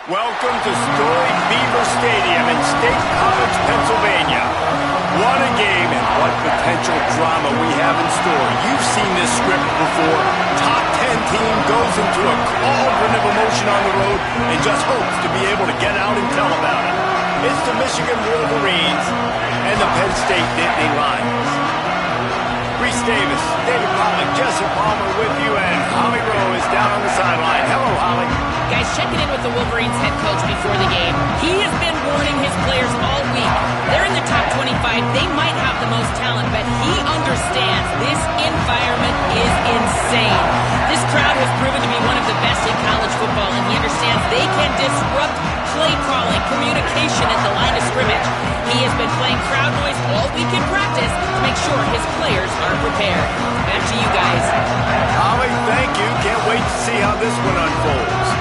Welcome to storied Beaver Stadium in State College, Pennsylvania. What a game and what potential drama we have in store. You've seen this script before. Top 10 team goes into a cauldron of emotion on the road and just hopes to be able to get out and tell about it. It's the Michigan Wolverines and the Penn State Nittany Lions. Reese Davis, David Pollack, Jesse Palmer with you, and Holly Rowe is down on the sideline. Hello, Holly. Guys, checking in with the Wolverines head coach before the game. He has been warning his players all week. They're in the top 25. They might have the most talent, but he understands this environment is insane. This crowd has proven to be one of the best in college football, and he understands they can disrupt play calling, communication at the line of scrimmage. He has been playing crowd noise all week in practice to make sure his players are prepared. Back to you guys. Holly, thank you. Can't wait to see how this one unfolds.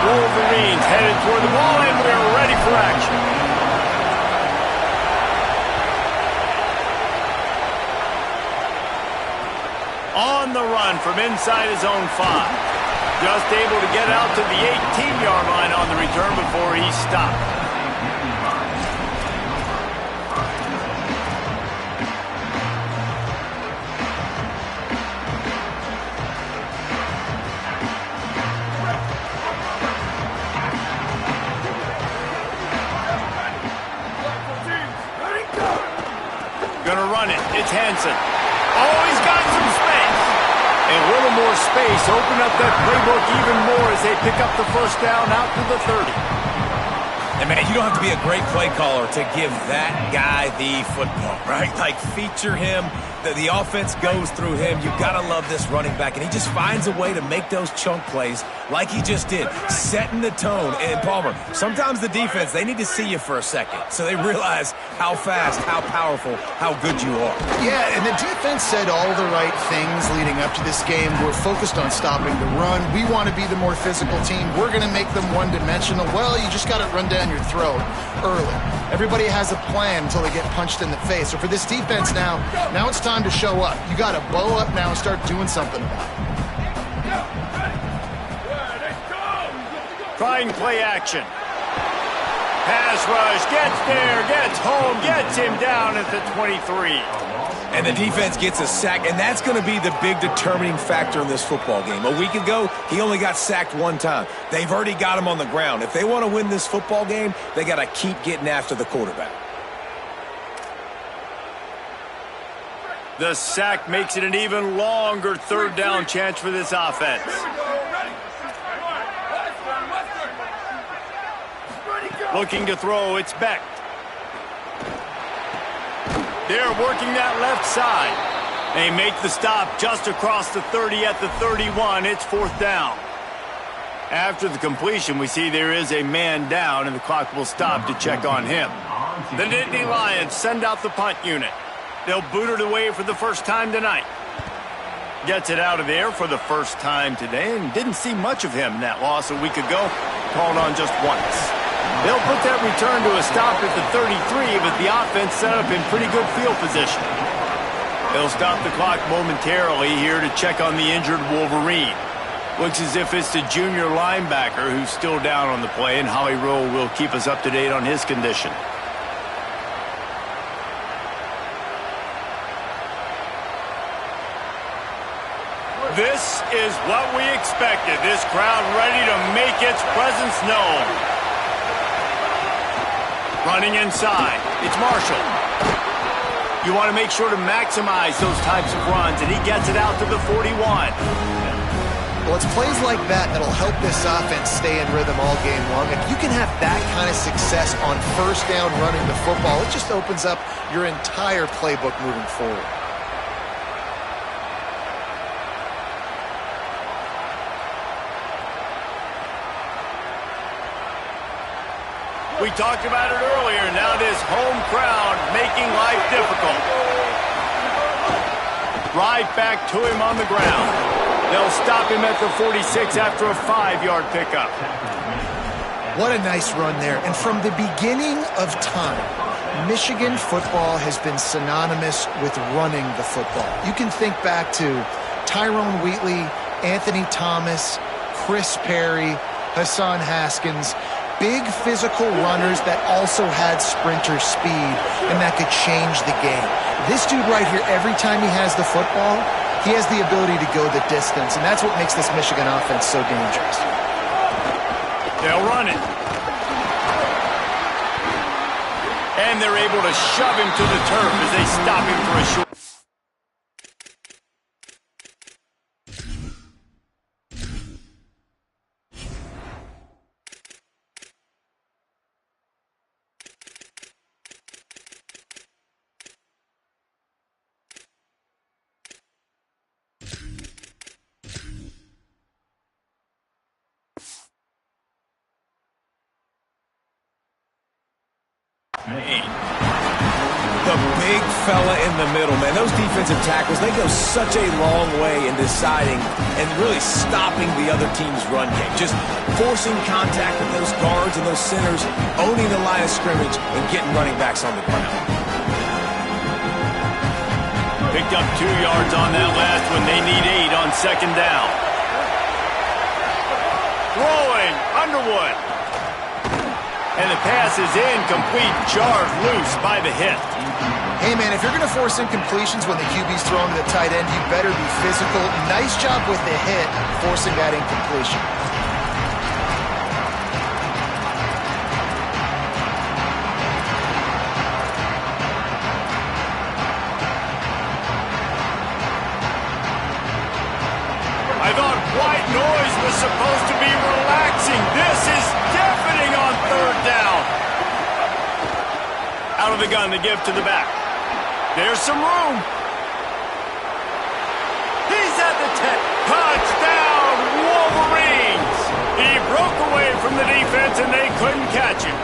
Wolverines headed toward the ball, and we're ready for action. On the run from inside his own 5. Just able to get out to the 18-yard line on the return before he stopped. Gonna run it. It's Hansen. Oh, he's got some space. A little more space. Open up that playbook even more as they pick up the first down out to the 30. And, man, you don't have to be a great play caller to give that guy the football, right? Like, feature him. The offense goes through him. You've got to love this running back. And he just finds a way to make those chunk plays like he just did, setting the tone. And, Palmer, sometimes the defense, they need to see you for a second so they realize how fast, how powerful, how good you are. Yeah, and the defense said all the right things leading up to this game. We're focused on stopping the run. We want to be the more physical team. We're going to make them one-dimensional. Well, you just got to run down your throat early. Everybody has a plan until they get punched in the face. So for this defense now it's time to show up. You got to bow up now and start doing something about it. Trying play action. Pass rush, gets there, gets home, gets him down at the 23. And the defense gets a sack, and that's going to be the big determining factor in this football game. A week ago, he only got sacked one time. They've already got him on the ground. If they want to win this football game, they got to keep getting after the quarterback. The sack makes it an even longer third down chance for this offense. Looking to throw, it's Beck. They're working that left side. They make the stop just across the 30 at the 31. It's fourth down. After the completion, we see there is a man down, and the clock will stop to check on him. The Nittany Lions send out the punt unit. They'll boot it away for the first time tonight. Gets it out of there for the first time today, and didn't see much of him in that loss a week ago. Called on just once. They'll put that return to a stop at the 33, but the offense set up in pretty good field position. They'll stop the clock momentarily here to check on the injured Wolverine. Looks as if it's the junior linebacker who's still down on the play, and Holly Rowe will keep us up to date on his condition. This is what we expected. This crowd ready to make its presence known. Running inside. It's Marshall. You want to make sure to maximize those types of runs, and he gets it out to the 41. Well, it's plays like that that'll help this offense stay in rhythm all game long. If you can have that kind of success on first down running the football, it just opens up your entire playbook moving forward. We talked about it earlier. Now this home crowd making life difficult. Right back to him on the ground. They'll stop him at the 46 after a 5-yard pickup. What a nice run there. And from the beginning of time, Michigan football has been synonymous with running the football. You can think back to Tyrone Wheatley, Anthony Thomas, Chris Perry, Hassan Haskins. Big physical runners that also had sprinter speed and that could change the game. This dude right here, every time he has the football, he has the ability to go the distance, and that's what makes this Michigan offense so dangerous. They'll run it. And they're able to shove him to the turf as they stop him for a short. The big fella in the middle, man. Those defensive tackles, they go such a long way in deciding and really stopping the other team's run game. Just forcing contact with those guards and those centers, owning the line of scrimmage, and getting running backs on the ground. Picked up 2 yards on that last one. They need 8 on second down. Throwing, Underwood. And the pass is incomplete, jarred loose by the hit. Hey, man, if you're going to force incompletions when the QB's throwing to the tight end, you better be physical. Nice job with the hit, forcing that incompletion. I thought white noise was supposed to be relaxing. This is deafening on third down. Out of the gun, the give to the back. There's some room. He's at the 10. Touchdown, Wolverines! He broke away from the defense and they couldn't catch him.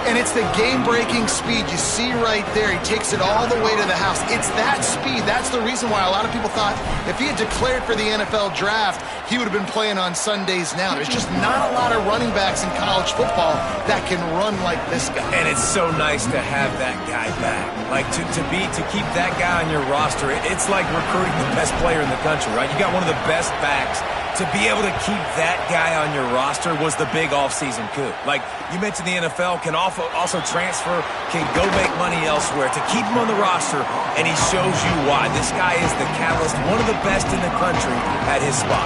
And it's the game-breaking speed. You see right there, he takes it all the way to the house. It's that speed. That's the reason why a lot of people thought if he had declared for the NFL draft, he would have been playing on Sundays now. There's just not a lot of running backs in college football that can run like this guy. And it's so nice to have that guy back. Like, to keep that guy on your roster, it's like recruiting the best player in the country, right? You got one of the best backs. To be able to keep that guy on your roster was the big offseason coup. Like you mentioned, the NFL can also transfer, can go make money elsewhere. To keep him on the roster, and he shows you why. This guy is the catalyst, one of the best in the country at his spot.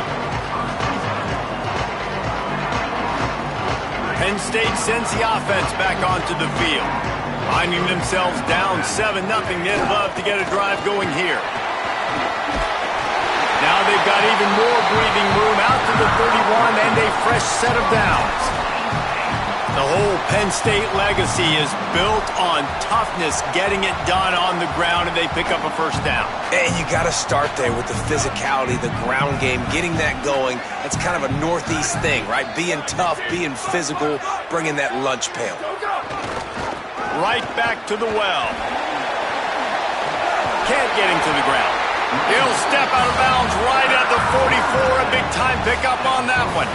Penn State sends the offense back onto the field. Finding themselves down 7-0, they'd love to get a drive going here. Now they've got even more breathing room out to the 31 and a fresh set of downs. The whole Penn State legacy is built on toughness, getting it done on the ground, and they pick up a first down. And you got to start there with the physicality, the ground game, getting that going. That's kind of a Northeast thing, right? Being tough, being physical, bringing that lunch pail. Right back to the well. Can't get him to the ground. He'll step out of bounds right at the 44. A big-time pickup on that one.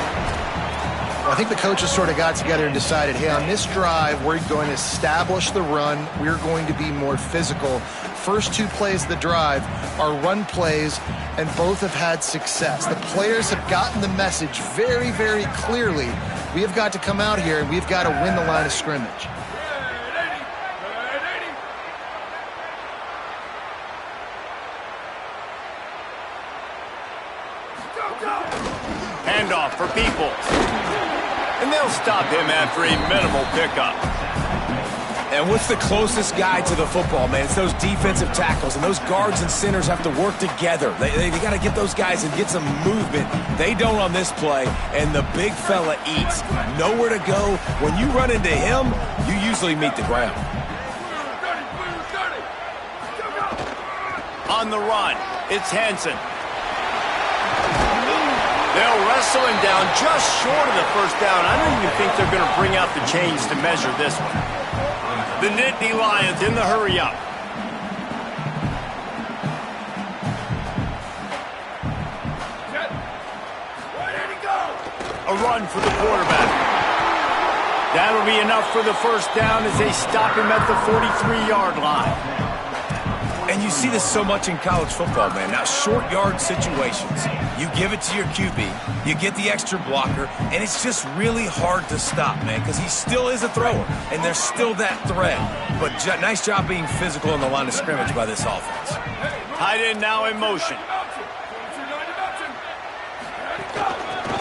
Well, I think the coaches sort of got together and decided, hey, on this drive, we're going to establish the run. We're going to be more physical. First 2 plays of the drive are run plays, and both have had success. The players have gotten the message very, very clearly. We have got to come out here, and we've got to win the line of scrimmage. Handoff for Peoples. And they'll stop him after a minimal pickup. And what's the closest guy to the football, man? It's those defensive tackles, and those guards and centers have to work together. They got to get those guys and get some movement. They don't on this play, and the big fella eats. Nowhere to go. When you run into him, you usually meet the ground. On the run, it's Hansen. They'll wrestle him down just short of the first down. I don't even think they're going to bring out the chains to measure this one. The Nittany Lions in the hurry-up. run for the quarterback. That'll be enough for the first down as they stop him at the 43-yard line. And you see this so much in college football, man. Now, short yard situations, you give it to your QB, you get the extra blocker, and it's just really hard to stop, man, because he still is a thrower, and there's still that threat. But nice job being physical on the line of scrimmage by this offense. Tight end now in motion.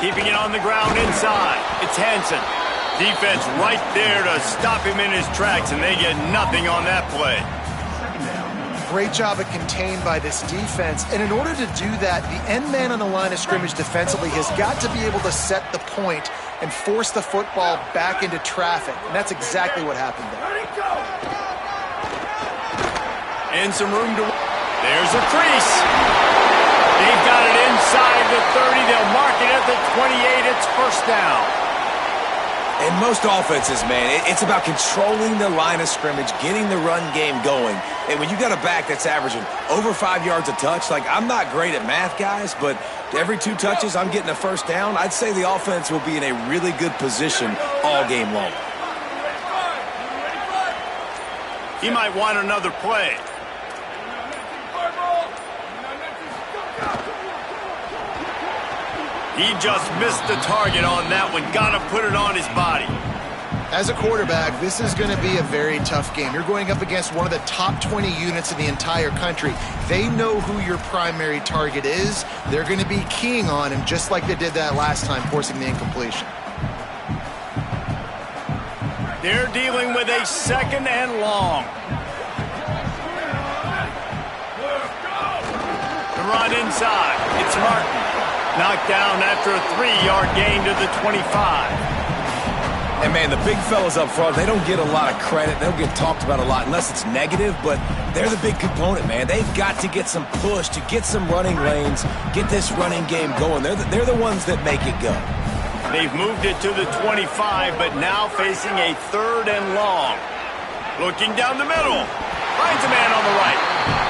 Keeping it on the ground inside. It's Hansen. Defense right there to stop him in his tracks, and they get nothing on that play. Great job of contained by this defense. And in order to do that, the end man on the line of scrimmage defensively has got to be able to set the point and force the football back into traffic. And that's exactly what happened there. And some room to... There's a crease. They've got it inside the 30. They'll mark it at the 28. It's first down. In most offenses, man, it's about controlling the line of scrimmage, getting the run game going. And when you got a back that's averaging over 5 yards a touch, like, I'm not great at math, guys, but every 2 touches, I'm getting a first down. I'd say the offense will be in a really good position all game long. He might want another play. He just missed the target on that one. Got to put it on his body. As a quarterback, this is going to be a very tough game. You're going up against one of the top 20 units in the entire country. They know who your primary target is. They're going to be keying on him just like they did that last time, forcing the incompletion. They're dealing with a second and long. The run inside. It's Martin. Knocked down after a 3-yard gain to the 25. And, man, the big fellas up front, they don't get a lot of credit. They don't get talked about a lot unless it's negative, but they're the big component, man. They've got to get some push, to get some running lanes, get this running game going. They're the ones that make it go. They've moved it to the 25, but now facing a third and long. Looking down the middle. Finds a man on the right.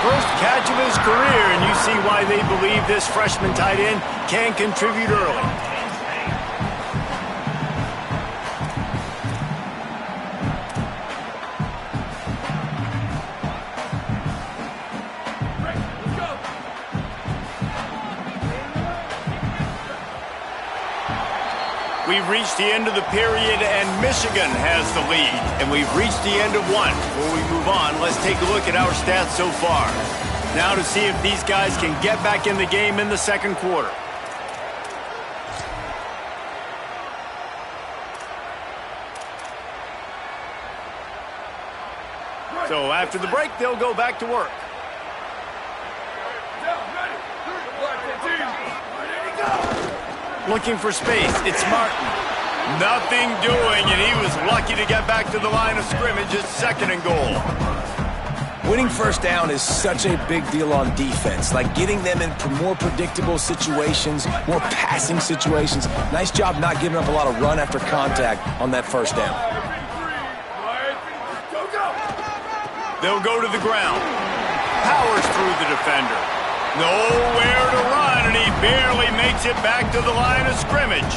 First catch of his career, and you see why they believe this freshman tight end can contribute early. We've reached the end of the period, and Michigan has the lead. And we've reached the end of one. Before we move on, let's take a look at our stats so far. Now to see if these guys can get back in the game in the second quarter. So after the break, they'll go back to work. Looking for space. It's Martin. Nothing doing, and he was lucky to get back to the line of scrimmage. It's second and goal. Winning first down is such a big deal on defense, like getting them in more predictable situations, more passing situations. Nice job not giving up a lot of run after contact on that first down. They'll go to the ground. Powers through the defender. Nowhere to run, and he barely makes it back to the line of scrimmage.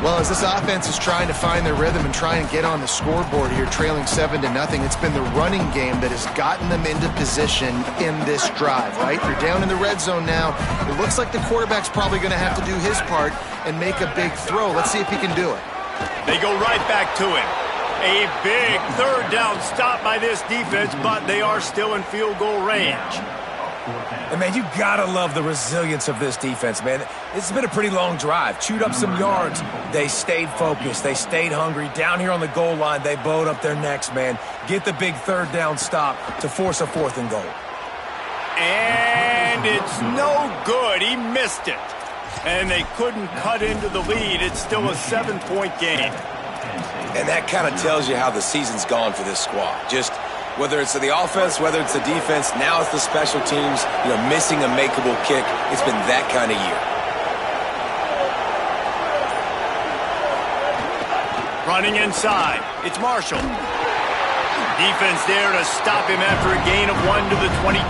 Well, as this offense is trying to find their rhythm and try and get on the scoreboard here, trailing 7-0, it's been the running game that has gotten them into position in this drive, right? They're down in the red zone now. It looks like the quarterback's probably going to have to do his part and make a big throw. Let's see if he can do it. They go right back to him. A big third down stop by this defense, but they are still in field goal range. And, man, you got to love the resilience of this defense, man. It's been a pretty long drive. Chewed up some yards. They stayed focused. They stayed hungry. Down here on the goal line, they bowed up their necks, man. Get the big third down stop to force a 4th and goal. And it's no good. He missed it. And they couldn't cut into the lead. It's still a 7-point game. And that kind of tells you how the season's gone for this squad. Just whether it's the offense, whether it's the defense, now it's the special teams, missing a makeable kick. It's been that kind of year. Running inside. It's Marshall. Defense there to stop him after a gain of 1 to the 22.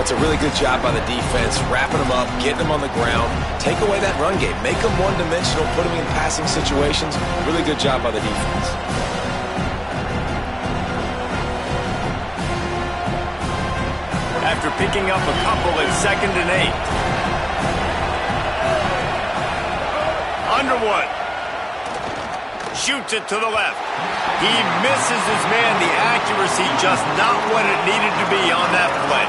That's a really good job by the defense, wrapping them up, getting them on the ground, take away that run game, make them one-dimensional, put them in passing situations. Really good job by the defense. After picking up a couple at 2nd and 8. Underwood shoots it to the left. He misses his man. The accuracy just not what it needed to be on that play.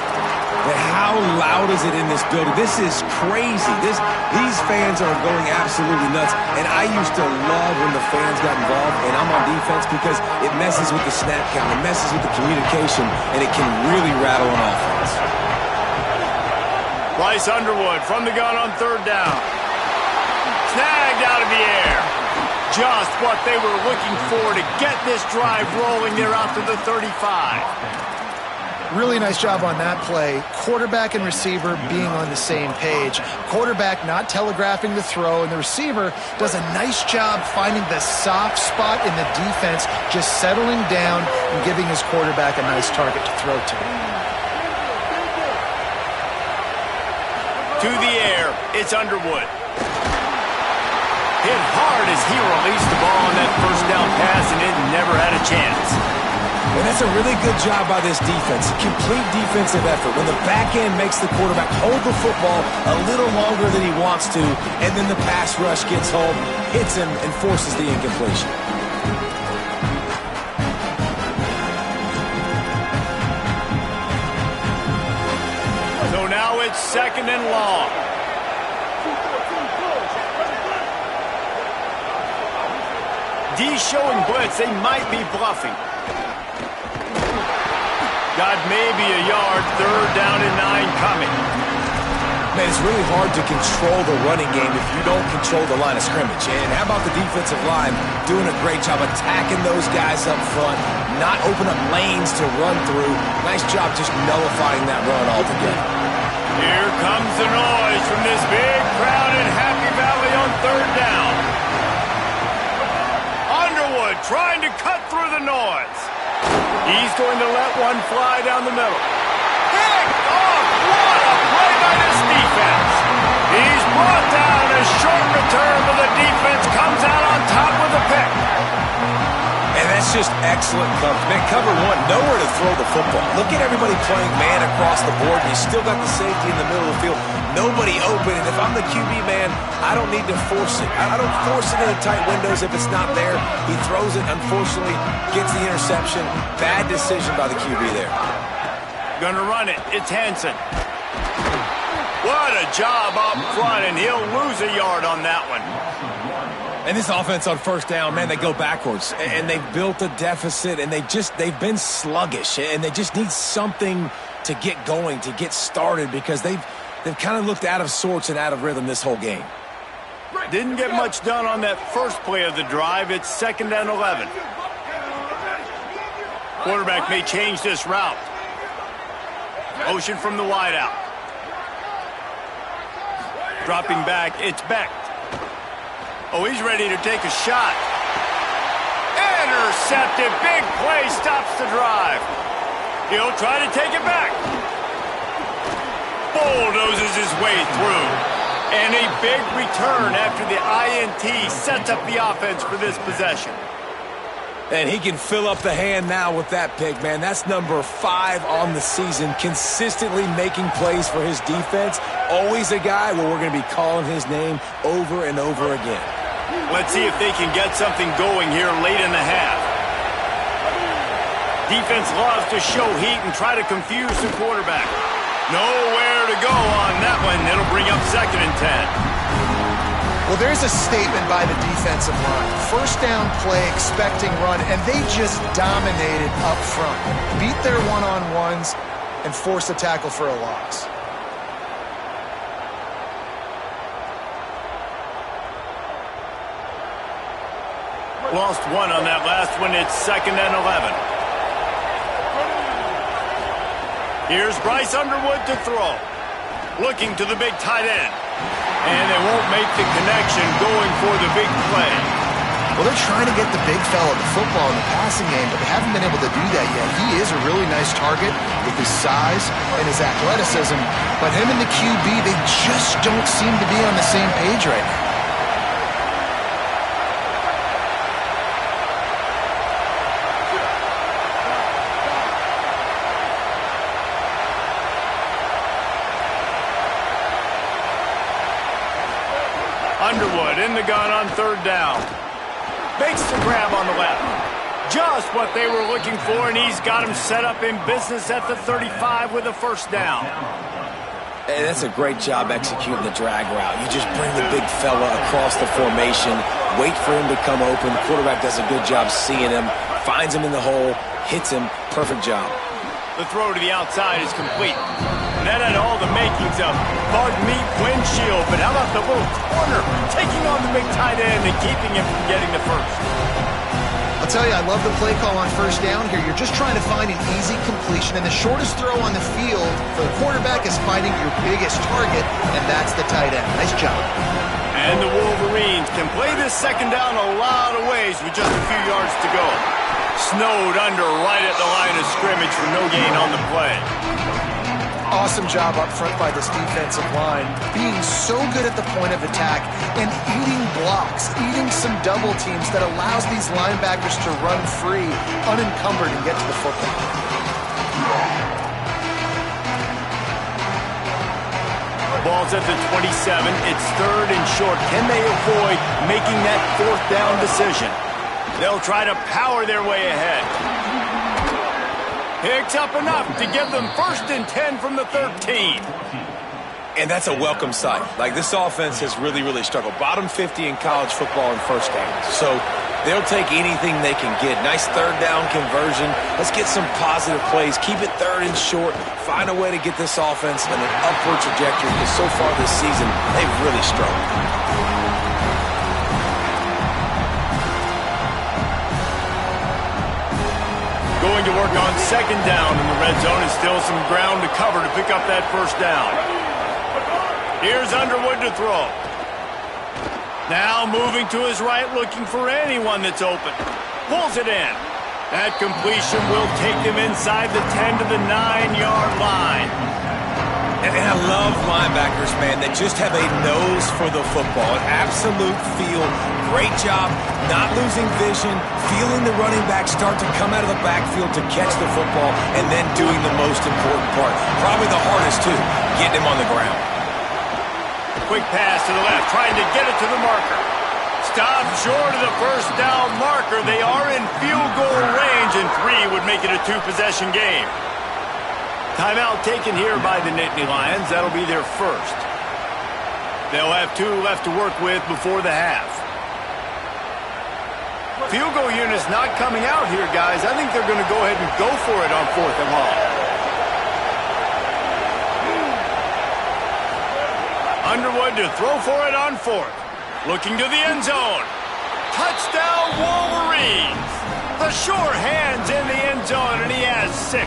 And how loud is it in this building? This is crazy. These fans are going absolutely nuts. And I used to love when the fans got involved, and I'm on defense because it messes with the snap count, it messes with the communication, and it can really rattle an offense. Bryce Underwood from the gun on 3rd down. Snagged out of the air. Just what they were looking for to get this drive rolling there out to the 35. Really nice job on that play. Quarterback and receiver being on the same page. Quarterback not telegraphing the throw, and the receiver does a nice job finding the soft spot in the defense, just settling down and giving his quarterback a nice target to throw to. To the air, it's Underwood. Hit hard as he released the ball on that 1st down pass, and it never had a chance. And that's a really good job by this defense. Complete defensive effort. When the back end makes the quarterback hold the football a little longer than he wants to, and then the pass rush gets home, hits him, and forces the incompletion. So now it's 2nd and long. D showing blitz. They might be bluffing. Got maybe a yard. 3rd down and 9 coming. Man, it's really hard to control the running game if you don't control the line of scrimmage. And how about the defensive line doing a great job attacking those guys up front, not open up lanes to run through. Nice job just nullifying that run altogether. Here comes the noise from this big crowd in Happy Valley on 3rd down. Underwood trying to cut through the noise. He's going to let one fly down the middle. Picked off! What a play by this defense! He's brought down. A short return, but the defense comes out on top with a pick. And that's just excellent coverage. Man, cover 1, nowhere to throw the football. Look at everybody playing man across the board, and you still got the safety in the middle of the field. Nobody open, and if I'm the QB man, I don't need to force it. I don't force it into tight windows if it's not there. He throws it, unfortunately, gets the interception. Bad decision by the QB there. Gonna run it. It's Hansen. What a job up front, and he'll lose a yard on that one. And this offense on 1st down, man, they go backwards. And they've built a deficit, and they've been sluggish. And they just need something to get going, to get started, because they've kind of looked out of sorts and out of rhythm this whole game. Didn't get much done on that first play of the drive. It's 2nd and 11. Quarterback may change this route. Motion from the wideout. Dropping back, it's Beck. Oh, he's ready to take a shot. Intercepted. Big play stops the drive. He'll try to take it back. Bulldozes his way through. And a big return after the INT sets up the offense for this possession. And he can fill up the hand now with that pick, man. That's number 5 on the season, consistently making plays for his defense. Always a guy where we're going to be calling his name over and over again. Let's see if they can get something going here late in the half. Defense loves to show heat and try to confuse the quarterback. Nowhere to go on that one. It'll bring up 2nd and 10. Well, there's a statement by the defensive line. 1st down play, expecting run, and they just dominated up front. Beat their one-on-ones and forced a tackle for a loss. Lost one on that last one. It's 2nd and 11. Here's Bryce Underwood to throw. Looking to the big tight end. And they won't make the connection going for the big play. Well, they're trying to get the big fella the football in the passing game, but they haven't been able to do that yet. He is a really nice target with his size and his athleticism, but him and the QB, they just don't seem to be on the same page right now. Underwood in the gun on third down. Makes the grab on the left. Just what they were looking for, and he's got him set up in business at the 35 with a first down. Hey, that's a great job executing the drag route. You just bring the big fella across the formation, wait for him to come open. The quarterback does a good job seeing him, finds him in the hole, hits him. Perfect job. The throw to the outside is complete. And that had all the makings of bug meat windshield, but how about the little corner taking on the big tight end and keeping him from getting the first? I'll tell you, I love the play call on first down here. You're just trying to find an easy completion, and the shortest throw on the field for the quarterback is finding your biggest target, and that's the tight end. Nice job. And the Wolverines can play this second down a lot of ways with just a few yards to go. Snowed under right at the line of scrimmage for no gain on the play. Awesome job up front by this defensive line, being so good at the point of attack and eating blocks, eating some double teams that allows these linebackers to run free, unencumbered, and get to the football. Ball's at the 27. It's third and short. Can they avoid making that fourth down decision? They'll try to power their way ahead. Picks up enough to give them 1st and 10 from the 13. And that's a welcome sight. Like, this offense has really, really struggled. Bottom 50 in college football in first downs. So they'll take anything they can get. Nice third down conversion. Let's get some positive plays. Keep it third and short. Find a way to get this offense in an upward trajectory, because so far this season, they've really struggled. Going to work on second down in the red zone, and still some ground to cover to pick up that first down. Here's Underwood to throw. Now moving to his right, looking for anyone that's open. Pulls it in. That completion will take him inside the 10 to the 9-yard line. And I love linebackers, man, that just have a nose for the football, an absolute feel. Great job not losing vision, feeling the running back start to come out of the backfield to catch the football, and then doing the most important part, probably the hardest too, getting him on the ground. Quick pass to the left, trying to get it to the marker. Stop short of the first down marker. They are in field goal range, and 3 would make it a 2-possession game. Timeout taken here by the Nittany Lions. That'll be their first. They'll have 2 left to work with before the half. Field goal unit's not coming out here, guys. I think they're going to go ahead and go for it on 4th and long. Underwood to throw for it on 4th. Looking to the end zone. Touchdown Wolverines. The sure hands in the end zone, and he has 6.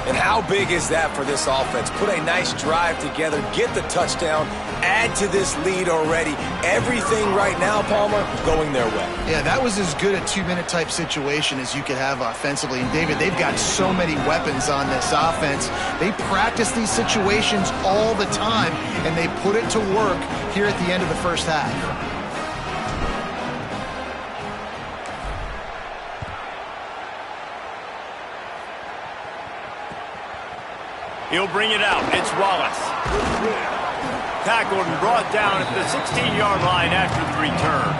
And how big is that for this offense? Put a nice drive together, get the touchdown, add to this lead already. Everything right now, Palmer, going their way. Yeah, that was as good a 2-minute type situation as you could have offensively. And David, they've got so many weapons on this offense. They practice these situations all the time, and they put it to work here at the end of the first half. He'll bring it out. It's Wallace. Tackled and brought down at the 16-yard line after the return.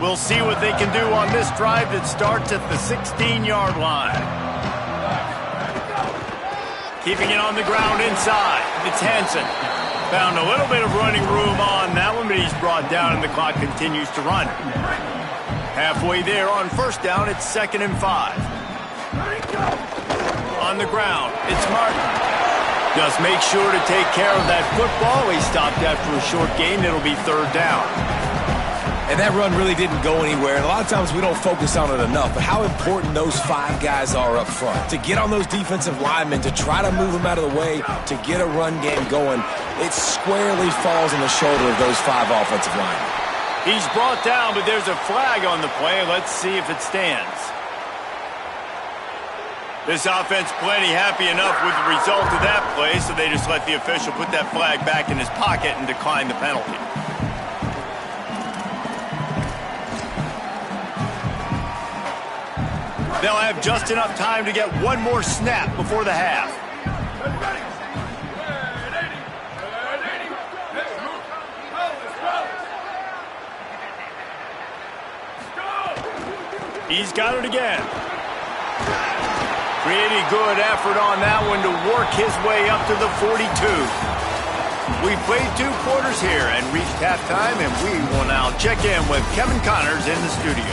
We'll see what they can do on this drive that starts at the 16-yard line. Keeping it on the ground inside. It's Hansen. Found a little bit of running room on that one, but he's brought down and the clock continues to run. Halfway there on first down, it's 2nd and 5. On the ground, it's Martin. Just make sure to take care of that football. He stopped after a short gain. It'll be 3rd down. And that run really didn't go anywhere. And a lot of times we don't focus on it enough, but how important those 5 guys are up front. To get on those defensive linemen, to try to move them out of the way, to get a run game going, it squarely falls on the shoulder of those 5 offensive linemen. He's brought down, but there's a flag on the play. Let's see if it stands. This offense plenty happy enough with the result of that play, so they just let the official put that flag back in his pocket and decline the penalty. They'll have just enough time to get one more snap before the half. He's got it again. Pretty good effort on that one to work his way up to the 42. We played 2 quarters here and reached halftime, and we will now check in with Kevin Connors in the studio.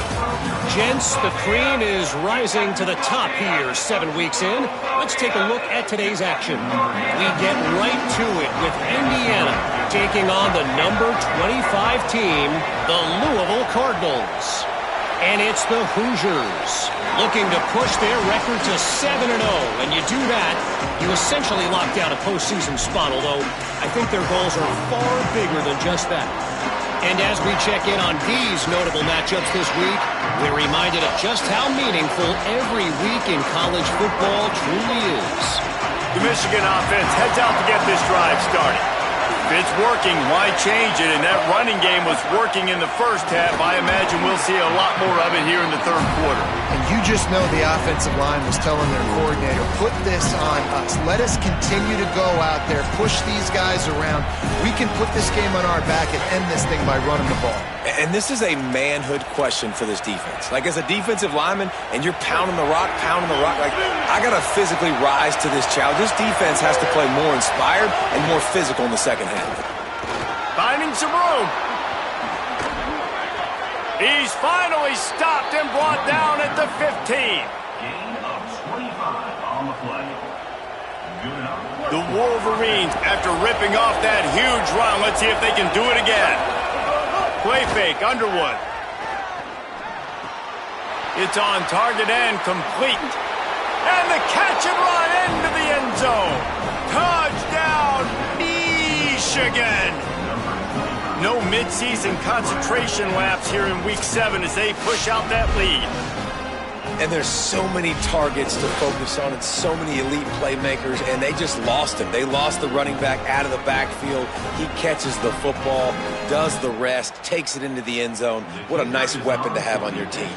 Gents, the cream is rising to the top here 7 weeks in. Let's take a look at today's action. We get right to it with Indiana taking on the number 25 team, the Louisville Cardinals. And it's the Hoosiers looking to push their record to 7-0. And you do that, you essentially lock down a postseason spot, although I think their goals are far bigger than just that. And as we check in on these notable matchups this week, we're reminded of just how meaningful every week in college football truly is. The Michigan offense heads out to get this drive started. If it's working, why change it? And that running game was working in the first half. I imagine we'll see a lot more of it here in the 3rd quarter. And you just know the offensive line was telling their coordinator, put this on us. Let us continue to go out there, push these guys around. We can put this game on our back and end this thing by running the ball. And this is a manhood question for this defense. Like, as a defensive lineman, and you're pounding the rock, like, I got to physically rise to this challenge. This defense has to play more inspired and more physical in the second half. Finding some room. He's finally stopped and brought down at the 15. Gain of 25 on the play. Good enough. The Wolverines, after ripping off that huge run, let's see if they can do it again. Play fake, Underwood. It's on target and complete. And the catch and run into the end zone. Touchdown, Michigan. No midseason concentration laps here in Week 7 as they push out that lead. And there's so many targets to focus on and so many elite playmakers, and they just lost him. They lost the running back out of the backfield. He catches the football, does the rest, takes it into the end zone. What a nice weapon to have on your team.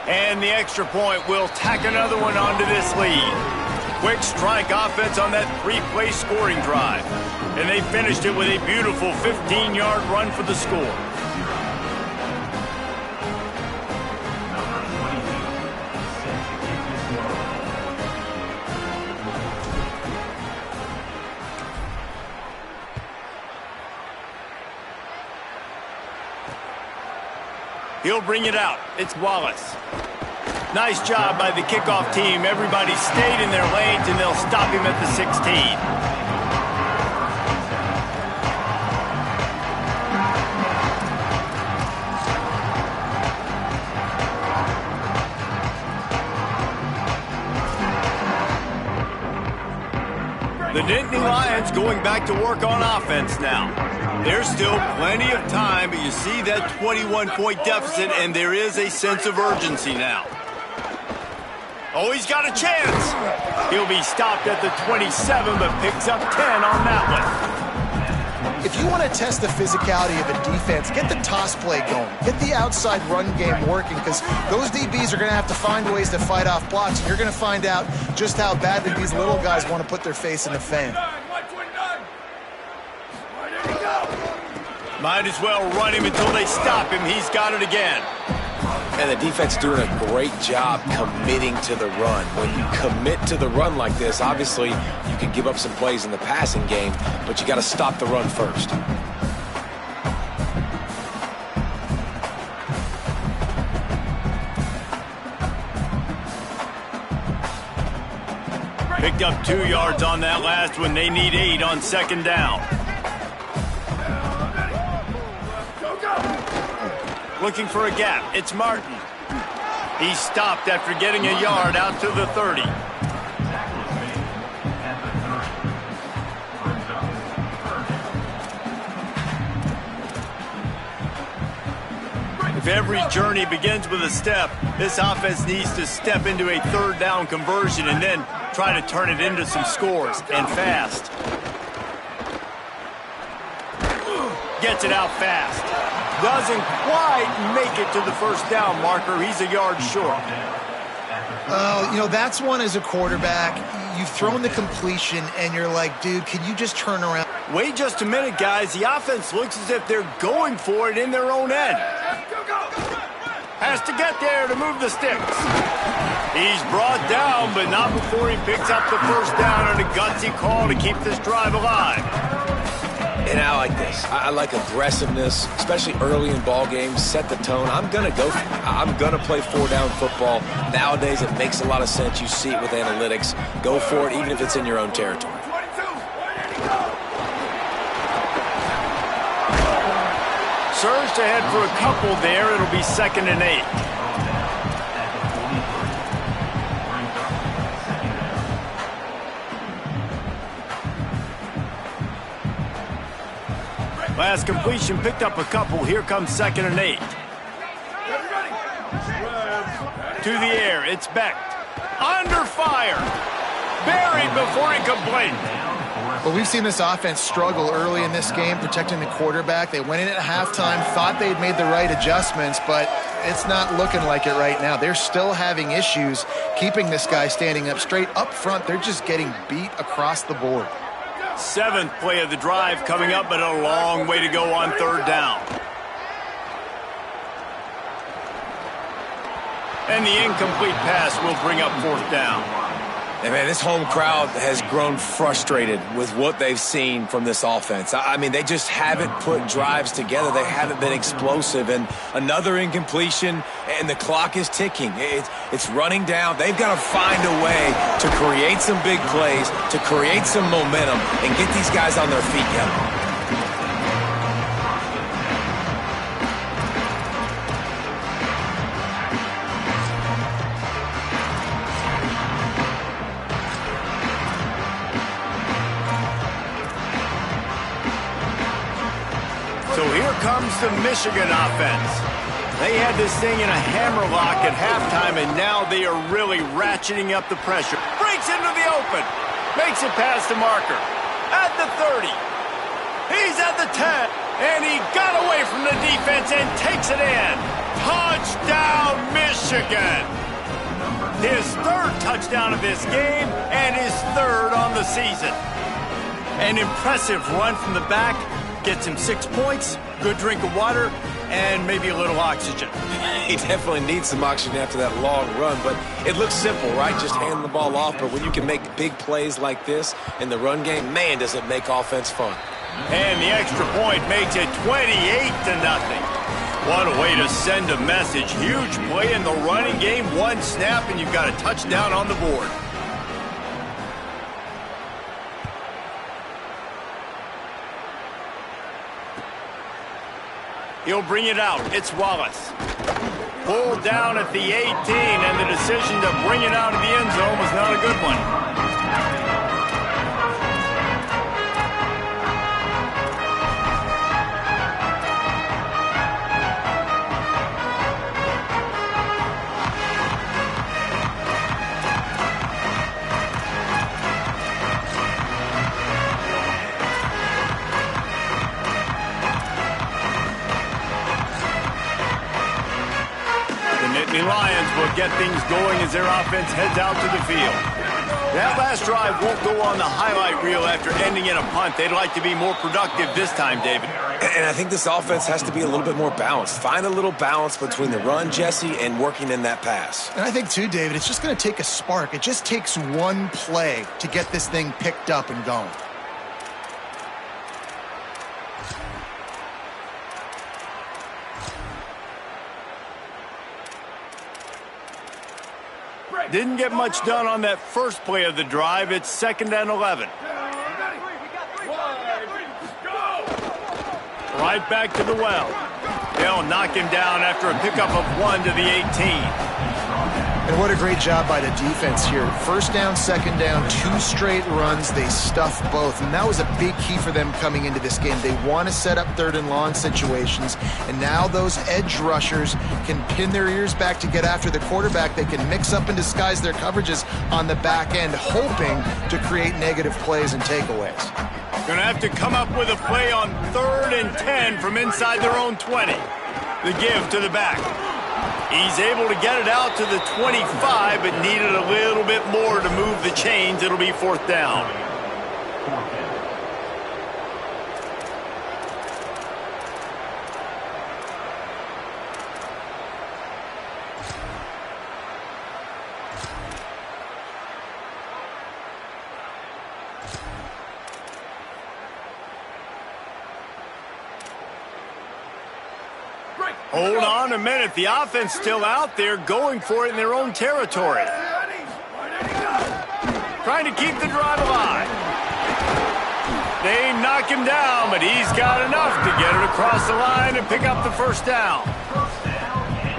And the extra point will tack another one onto this lead. Quick strike offense on that 3-play scoring drive. And they finished it with a beautiful 15-yard run for the score. He'll bring it out. It's Wallace. Nice job by the kickoff team. Everybody stayed in their lanes, and they'll stop him at the 16. The Nittany Lions going back to work on offense now. There's still plenty of time, but you see that 21-point deficit, and there is a sense of urgency now. Oh, he's got a chance. He'll be stopped at the 27, but picks up 10 on that one. If you want to test the physicality of a defense, get the toss play going. Get the outside run game working, because those DBs are going to have to find ways to fight off blocks, and you're going to find out just how badly these little guys want to put their face in the fan. Might as well run him until they stop him. He's got it again. And the defense doing a great job committing to the run. When you commit to the run like this, obviously you can give up some plays in the passing game, but you got to stop the run first. Picked up 2 yards on that last one. They need 8 on second down. Looking for a gap. It's Martin. He stopped after getting a yard out to the 30. If every journey begins with a step, this offense needs to step into a third down conversion and then try to turn it into some scores, and fast. Gets it out fast. Doesn't quite make it to the first down marker. He's a yard short. You know, that's one as a quarterback. You've thrown the completion, and you're like, dude, can you just turn around? Wait just a minute, guys. The offense looks as if they're going for it in their own end. Has to get there to move the sticks. He's brought down, but not before he picks up the first down on a gutsy call to keep this drive alive. And I like this. I like aggressiveness, especially early in ball games. Set the tone. I'm going to go for it. I'm going to play 4-down football. Nowadays, it makes a lot of sense. You see it with analytics. Go for it, even if it's in your own territory. Surged ahead for a couple there. It'll be 2nd and 8. Last completion picked up a couple. Here comes 2nd and 8. To the air. It's Becht. Under fire. Buried before he could blink. Well, we've seen this offense struggle early in this game, protecting the quarterback. They went in at halftime, thought they'd made the right adjustments, but it's not looking like it right now. They're still having issues keeping this guy standing up straight. Up front, they're just getting beat across the board. 7th play of the drive coming up, but a long way to go on 3rd down. And the incomplete pass will bring up 4th down. And man, this home crowd has grown frustrated with what they've seen from this offense. I mean, they just haven't put drives together. They haven't been explosive. And another incompletion, and the clock is ticking. It's running down. They've got to find a way to create some big plays, to create some momentum, and get these guys on their feet yet. Comes the Michigan offense. They had this thing in a hammerlock at halftime, and now they are really ratcheting up the pressure. Breaks into the open. Makes it past the marker. At the 30. He's at the 10. And he got away from the defense and takes it in. Touchdown, Michigan. His 3rd touchdown of this game and his 3rd on the season. An impressive run from the back. Gets him 6 points, good drink of water, and maybe a little oxygen. He definitely needs some oxygen after that long run, but it looks simple, right? Just hand the ball off, but when you can make big plays like this in the run game, man, does it make offense fun. And the extra point makes it 28-0. What a way to send a message. Huge play in the running game, 1 snap, and you've got a touchdown on the board. He'll bring it out. It's Wallace. Pulled down at the 18, and the decision to bring it out of the end zone was not a good one. The Lions will get things going as their offense heads out to the field. That last drive won't go on the highlight reel after ending in a punt. They'd like to be more productive this time, David. And I think this offense has to be a little bit more balanced. Find a little balance between the run, Jesse, and working in that pass. And I think, too, David, it's just going to take a spark. It just takes one play to get this thing picked up and going. Didn't get much done on that first play of the drive. It's 2nd and 11. Right back to the well. They'll knock him down after a pickup of 1 to the 18. And what a great job by the defense here. First down, second down, 2 straight runs. They stuffed both. And that was a big key for them coming into this game. They want to set up 3rd and long situations. And now those edge rushers can pin their ears back to get after the quarterback. They can mix up and disguise their coverages on the back end, hoping to create negative plays and takeaways. Going to have to come up with a play on 3rd and 10 from inside their own 20. The give to the back. He's able to get it out to the 25, but needed a little bit more to move the chains. It'll be 4th down. Hold on a minute. The offense still out there going for it in their own territory. Trying to keep the drive alive. They knock him down, but he's got enough to get it across the line and pick up the 1st down.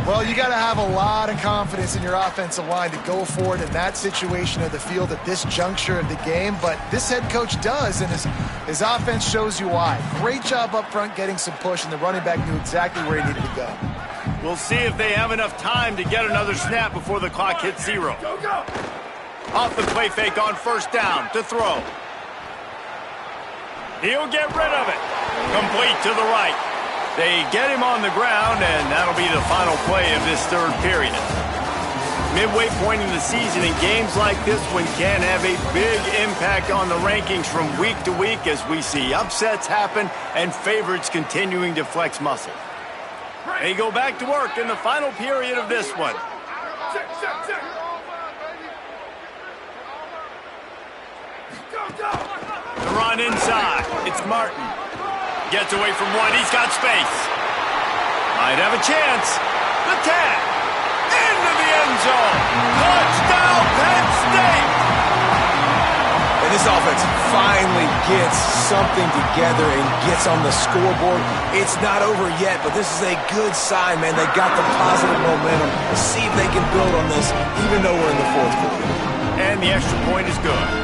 Well, you got to have a lot of confidence in your offensive line to go for it in that situation of the field at this juncture of the game, but this head coach does, and his offense shows you why. Great job up front getting some push, and the running back knew exactly where he needed to go. We'll see if they have enough time to get another snap before the clock hits 0. Off the play fake on 1st down to throw. He'll get rid of it. Complete to the right. They get him on the ground, and that'll be the final play of this 3rd period. Midway point in the season, and games like this one can have a big impact on the rankings from week to week as we see upsets happen and favorites continuing to flex muscle. They go back to work in the final period of this one. The run inside. It's Martin. Gets away from 1. He's got space. Might have a chance. The tag. Into the end zone. Touchdown, Penn State. And this offense finally gets something together and gets on the scoreboard. It's not over yet, but this is a good sign, man. They got the positive momentum. Let's see if they can build on this, even though we're in the 4th quarter. And the extra point is good.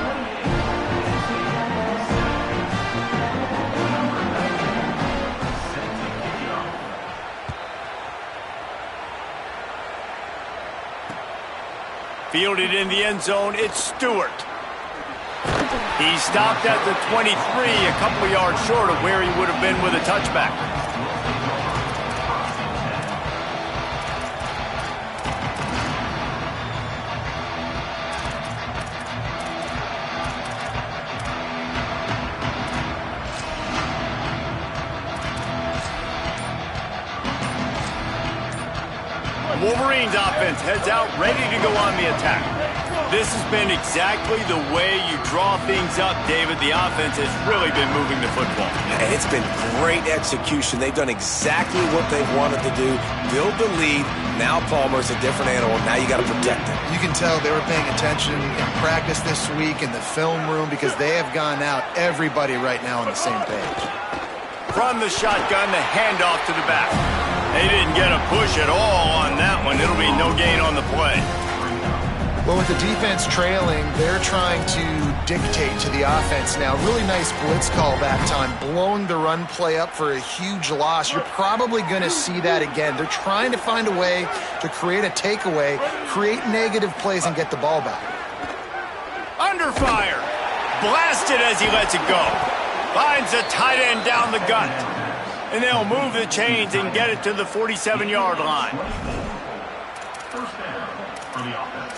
Fielded in the end zone, it's Stewart. He stopped at the 23, a couple of yards short of where he would have been with a touchback. Wolverines offense heads out ready to go on the attack. This has been exactly the way you draw things up, David. The offense has really been moving the football. And it's been great execution. They've done exactly what they've wanted to do. Build the lead. Now Palmer's a different animal. Now you got to protect him. You can tell they were paying attention in practice this week in the film room because they have gone out, everybody right now on the same page. From the shotgun, the handoff to the back. They didn't get a push at all on that one. It'll be no gain on the play. Well, with the defense trailing, they're trying to dictate to the offense now. Really nice blitz call that time, blowing the run play up for a huge loss. You're probably going to see that again. They're trying to find a way to create a takeaway, create negative plays, and get the ball back. Under fire. Blasted as he lets it go. Finds a tight end down the gut. And they'll move the chains and get it to the 47-yard line. 1st down for the offense.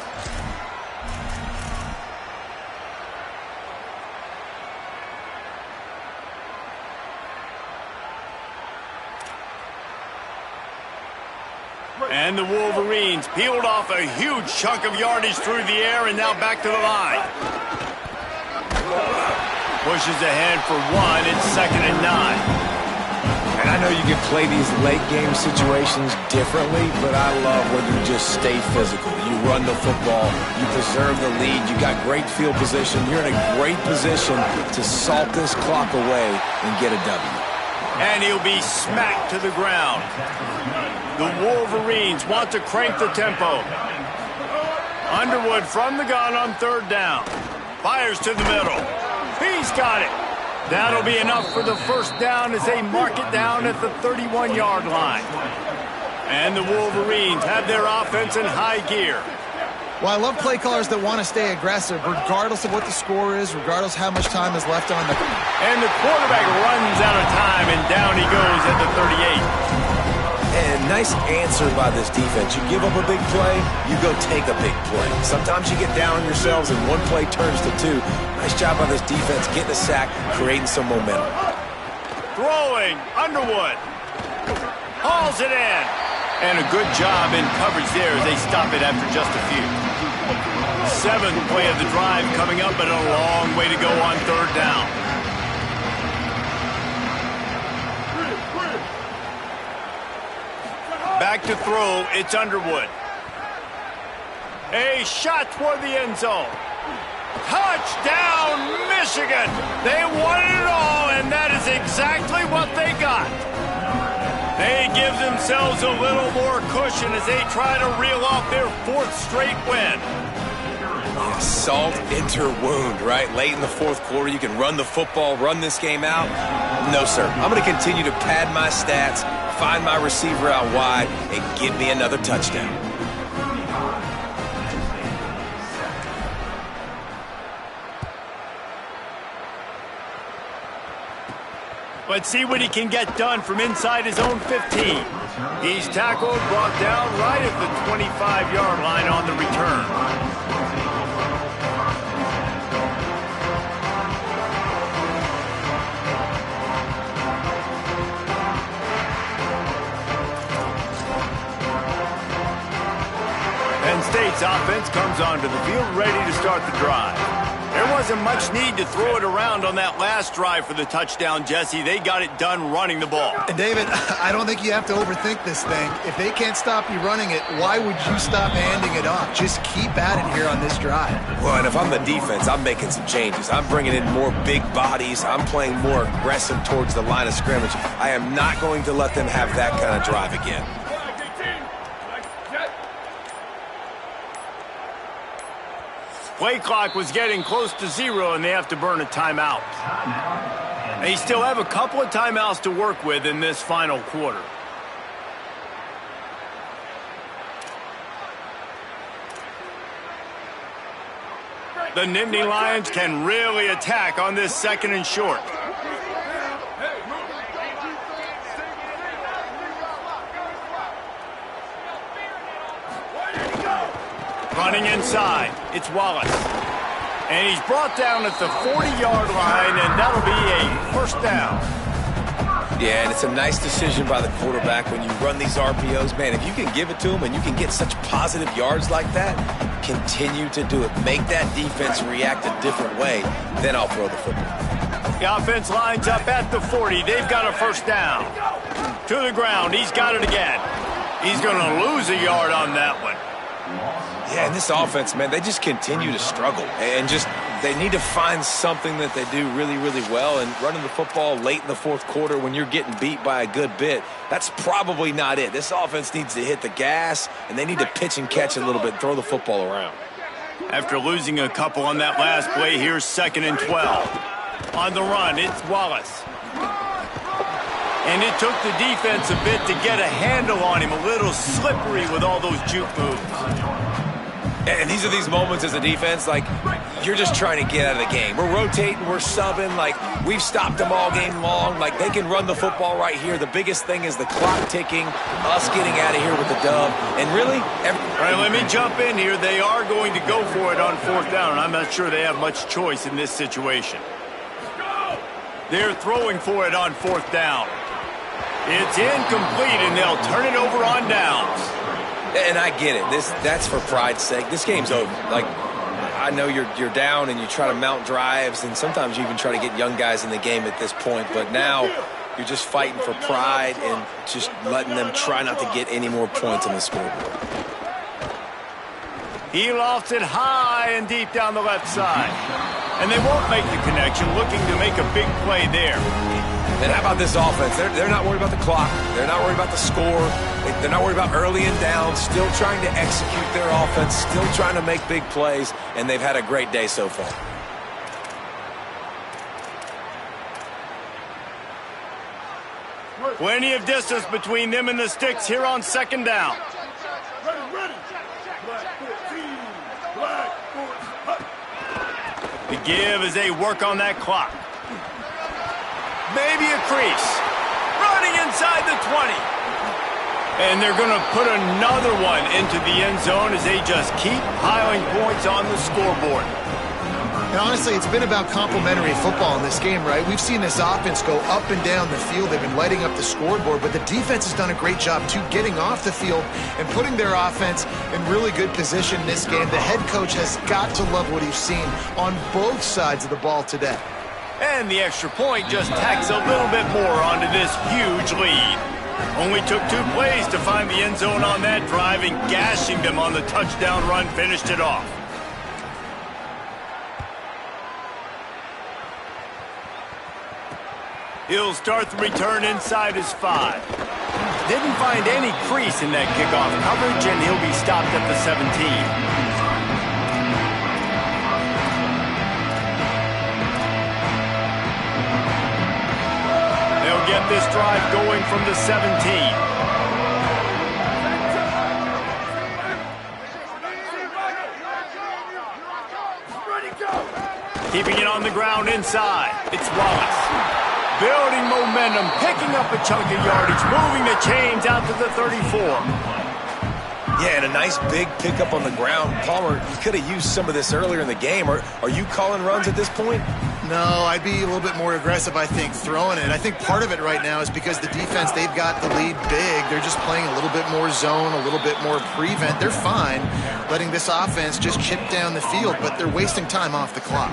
And the Wolverines peeled off a huge chunk of yardage through the air and now back to the line. Pushes ahead for 1. It's 2nd and 9. And I know you can play these late-game situations differently, but I love when you just stay physical. You run the football, you preserve the lead, you got great field position. You're in a great position to salt this clock away and get a W. And he'll be smacked to the ground. The Wolverines want to crank the tempo. Underwood from the gun on 3rd down. Fires to the middle. He's got it. That'll be enough for the 1st down as they mark it down at the 31-yard line. And the Wolverines have their offense in high gear. Well, I love play callers that want to stay aggressive, regardless of what the score is, regardless how much time is left on the... And the quarterback runs out of time, and down he goes at the 38. And nice answer by this defense. You give up a big play, you go take a big play. Sometimes you get down on yourselves and one play turns to 2. Nice job by this defense getting a sack, creating some momentum. Throwing, Underwood. Hauls it in. And a good job in coverage there as they stop it after just a few. 7th play of the drive coming up, but a long way to go on 3rd down. Back to throw, it's Underwood. A shot toward the end zone. Touchdown, Michigan! They wanted it all, and that is exactly what they got. They give themselves a little more cushion as they try to reel off their 4th straight win. Yeah, salt into wound, right? Late in the 4th quarter, you can run the football, run this game out. No, sir. I'm going to continue to pad my stats, find my receiver out wide, and give me another touchdown. Let's see what he can get done from inside his own 15. He's tackled, brought down right at the 25-yard line on the return. Penn State's offense comes onto the field ready to start the drive. There wasn't much need to throw it around on that last drive for the touchdown, Jesse. They got it done running the ball. And David, I don't think you have to overthink this thing. If they can't stop you running it, why would you stop handing it off? Just keep at it here on this drive. Well, and if I'm the defense, I'm making some changes. I'm bringing in more big bodies. I'm playing more aggressive towards the line of scrimmage. I am not going to let them have that kind of drive again. Play clock was getting close to 0, and they have to burn a timeout. They still have a couple of timeouts to work with in this final quarter. The Nittany Lions can really attack on this 2nd and short. Running inside, it's Wallace. And he's brought down at the 40-yard line, and that'll be a 1st down. Yeah, and it's a nice decision by the quarterback when you run these RPOs. Man, if you can give it to him and you can get such positive yards like that, continue to do it. Make that defense react a different way, then I'll throw the football. The offense lines up at the 40. They've got a 1st down. To the ground, he's got it again. He's going to lose a yard on that one. Yeah, and this offense, man, they just continue to struggle. And just, they need to find something that they do really, really well. And running the football late in the 4th quarter when you're getting beat by a good bit, that's probably not it. This offense needs to hit the gas, and they need to pitch and catch a little bit and throw the football around. After losing a couple on that last play, here's 2nd and 12. On the run, it's Wallace. And it took the defense a bit to get a handle on him, a little slippery with all those juke moves. And these are these moments as a defense, like, you're just trying to get out of the game. We're rotating, we're subbing, like, we've stopped them all game long. Like, they can run the football right here. The biggest thing is the clock ticking, us getting out of here with the dub. And really, all right, let me jump in here. They are going to go for it on 4th down, and I'm not sure they have much choice in this situation. They're throwing for it on 4th down. It's incomplete, and they'll turn it over on downs. And I get it. That's for pride's sake. This game's over. Like, I know you're down and you try to mount drives, and sometimes you even try to get young guys in the game at this point. But now you're just fighting for pride and just letting them try not to get any more points on the scoreboard. He lofts it high and deep down the left side. And they won't make the connection, looking to make a big play there. And how about this offense? They're not worried about the clock. They're not worried about the score. They're not worried about early and down. Still trying to execute their offense. Still trying to make big plays. And they've had a great day so far. Plenty of distance between them and the sticks here on second down. The give as they work on that clock. Maybe a crease. Running inside the 20. And they're going to put another one into the end zone as they just keep piling points on the scoreboard. And honestly, it's been about complementary football in this game, right? We've seen this offense go up and down the field. They've been lighting up the scoreboard, but the defense has done a great job, too, getting off the field and putting their offense in really good position in this game. The head coach has got to love what he's seen on both sides of the ball today. And the extra point just tacks a little bit more onto this huge lead. Only took 2 plays to find the end zone on that drive, and gashing them on the touchdown run finished it off. He'll start the return inside his 5. Didn't find any crease in that kickoff coverage, and he'll be stopped at the 17. They'll get this drive going from the 17. Keeping it on the ground inside. It's Wallace. Building momentum, picking up a chunk of yardage, moving the chains out to the 34. Yeah, and a nice big pickup on the ground. Palmer, you could have used some of this earlier in the game. Are you calling runs at this point? No, I'd be a little bit more aggressive, I think, throwing it. I think part of it right now is because the defense, they've got the lead big. They're just playing a little bit more zone, a little bit more prevent. They're fine letting this offense just chip down the field, but they're wasting time off the clock.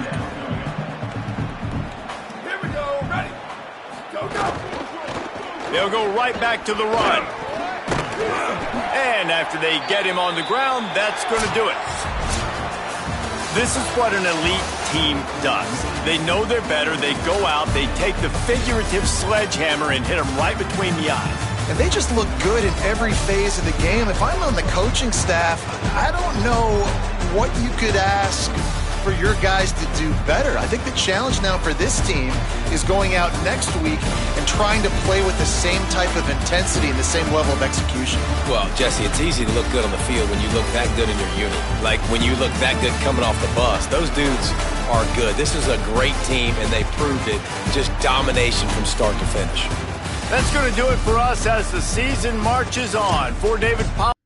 They'll go right back to the run. And after they get him on the ground, that's going to do it. This is what an elite team does. They know they're better. They go out, they take the figurative sledgehammer and hit them right between the eyes. And they just look good in every phase of the game. If I'm on the coaching staff, I don't know what you could ask for your guys to do better. I think the challenge now for this team is going out next week and trying to play with the same type of intensity and the same level of execution. Well, Jesse, it's easy to look good on the field when you look that good in your unit. Like when you look that good coming off the bus. Those dudes are good. This is a great team, and they proved it. Just domination from start to finish. That's going to do it for us as the season marches on. For David Powell.